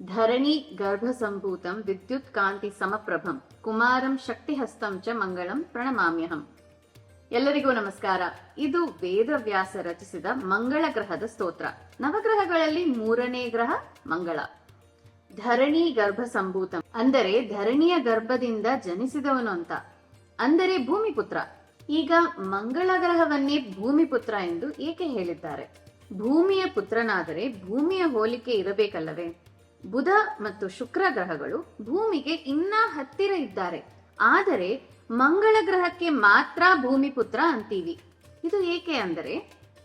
ಧರಣಿ ಗರ್ಭಸಂಭೂತಂ ವಿದ್ಯುತ್ ಕಾಂತಿ ಸಮಪ್ರಭಂ ಕುಮಾರಂ ಶಕ್ತಿಹಸ್ತಂ ಚ ಮಂಗಳಂ ಪ್ರಣಮಾಮ್ಯಹಂ. ಎಲ್ಲರಿಗೂ ನಮಸ್ಕಾರ. ಇದು ವೇದವ್ಯಾಸ ರಚಿಸಿದ ಮಂಗಳ ಗ್ರಹದ ಸ್ತೋತ್ರ. ನವಗ್ರಹಗಳಲ್ಲಿ 3ನೇ ಗ್ರಹ ಮಂಗಳ. ಧರಣಿ ಗರ್ಭಸಂಭೂತಂ ಅಂದರೆ ಧರಣಿಯ ಗರ್ಭದಿಂದ ಜನಿಸಿದವನು ಅಂತ, ಅಂದರೆ ಭೂಮಿಪುತ್ರ. ಈಗ ಮಂಗಳ ಗ್ರಹವನ್ನೇ ಭೂಮಿಪುತ್ರ ಎಂದು ಏಕೆ ಹೇಳಿದ್ದಾರೆ? ಭೂಮಿಯ ಪುತ್ರನಾದರೆ ಭೂಮಿಯ ಹೋಲಿಕೆ ಇರಬೇಕಲ್ಲವೇ? ಬುಧ ಮತ್ತು ಶುಕ್ರ ಗ್ರಹಗಳು ಭೂಮಿಗೆ ಇನ್ನೂ ಹತ್ತಿರ ಇದ್ದಾರೆ, ಆದರೆ ಮಂಗಳ ಗ್ರಹಕ್ಕೆ ಮಾತ್ರ ಭೂಮಿಪುತ್ರ ಅಂತೀವಿ. ಇದು ಏಕೆ ಅಂದರೆ,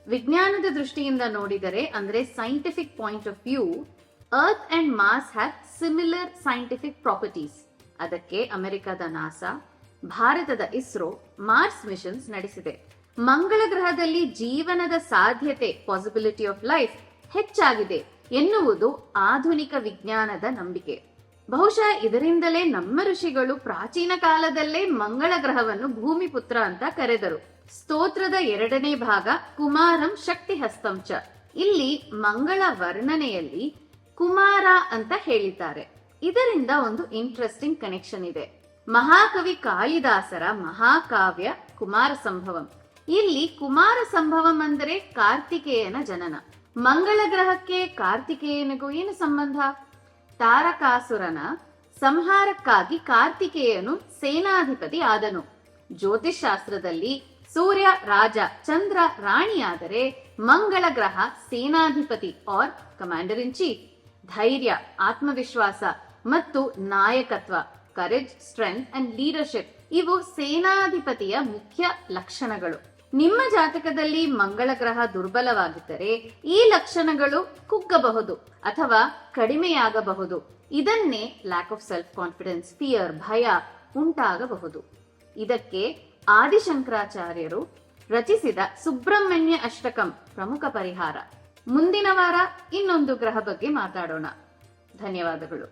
ವಿಜ್ಞಾನದ ದೃಷ್ಟಿಯಿಂದ ನೋಡಿದರೆ, ಅಂದ್ರೆ scientific point of view, earth and mars have similar scientific properties. ಅದಕ್ಕೆ ಅಮೆರಿಕದ ನಾಸಾ, ಭಾರತದ ಇಸ್ರೋ ಮಾರ್ಸ್ ಮಿಷನ್ಸ್ ನಡೆಸಿದೆ. ಮಂಗಳ ಗ್ರಹದಲ್ಲಿ ಜೀವನದ ಸಾಧ್ಯತೆ, ಪಾಸಿಬಿಲಿಟಿ ಆಫ್ ಲೈಫ್ ಹೆಚ್ಚಾಗಿದೆ ಎನ್ನುವುದು ಆಧುನಿಕ ವಿಜ್ಞಾನದ ನಂಬಿಕೆ. ಬಹುಶಃ ಇದರಿಂದಲೇ ನಮ್ಮ ಋಷಿಗಳು ಪ್ರಾಚೀನ ಕಾಲದಲ್ಲೇ ಮಂಗಳ ಗ್ರಹವನ್ನು ಭೂಮಿಪುತ್ರ ಅಂತ ಕರೆದರು. ಸ್ತೋತ್ರದ 2ನೇ ಭಾಗ ಕುಮಾರಂ ಶಕ್ತಿಹಸ್ತಂ ಚ. ಇಲ್ಲಿ ಮಂಗಳ ವರ್ಣನೆಯಲ್ಲಿ ಕುಮಾರ ಅಂತ ಹೇಳಿದ್ದಾರೆ. ಇದರಿಂದ ಒಂದು ಇಂಟ್ರೆಸ್ಟಿಂಗ್ ಕನೆಕ್ಷನ್ ಇದೆ. ಮಹಾಕವಿ ಕಾಳಿದಾಸರ ಮಹಾಕಾವ್ಯ ಕುಮಾರ ಸಂಭವಂ. ಇಲ್ಲಿ ಕುಮಾರ ಸಂಭವಂ ಅಂದರೆ ಕಾರ್ತಿಕೇಯನ ಜನನ. ಮಂಗಳ ಗ್ರಹಕ್ಕೆ ಕಾರ್ತಿಕೇಯನಿಗೂ ಏನು ಸಂಬಂಧ? ತಾರಕಾಸುರನ ಸಂಹಾರಕ್ಕಾಗಿ ಕಾರ್ತಿಕೇಯನು ಸೇನಾಧಿಪತಿ ಆದನು. ಜ್ಯೋತಿಷ್ ಶಾಸ್ತ್ರದಲ್ಲಿ ಸೂರ್ಯ ರಾಜ, ಚಂದ್ರ ರಾಣಿಯಾದರೆ ಮಂಗಳ ಗ್ರಹ ಸೇನಾಧಿಪತಿ ಆರ್ ಕಮಾಂಡರ್ ಇನ್ ಚೀಫ್. ಧೈರ್ಯ, ಆತ್ಮವಿಶ್ವಾಸ ಮತ್ತು ನಾಯಕತ್ವ, ಕರೇಜ್, ಸ್ಟ್ರೆಂತ್ ಅಂಡ್ ಲೀಡರ್ಶಿಪ್, ಇವು ಸೇನಾಧಿಪತಿಯ ಮುಖ್ಯ ಲಕ್ಷಣಗಳು. ನಿಮ್ಮ ಜಾತಕದಲ್ಲಿ ಮಂಗಳ ಗ್ರಹ ದುರ್ಬಲವಾಗಿದ್ದರೆ ಈ ಲಕ್ಷಣಗಳು ಕುಗ್ಗಬಹುದು ಅಥವಾ ಕಡಿಮೆಯಾಗಬಹುದು. ಇದನ್ನೇ lack of self confidence, fear, ಭಯ ಉಂಟಾಗಬಹುದು. ಇದಕ್ಕೆ ಆದಿಶಂಕರಾಚಾರ್ಯರು ರಚಿಸಿದ ಸುಬ್ರಹ್ಮಣ್ಯ ಅಷ್ಟಕಂ ಪ್ರಮುಖ ಪರಿಹಾರ. ಮುಂದಿನ ವಾರ ಇನ್ನೊಂದು ಗ್ರಹ ಬಗ್ಗೆ ಮಾತಾಡೋಣ. ಧನ್ಯವಾದಗಳು.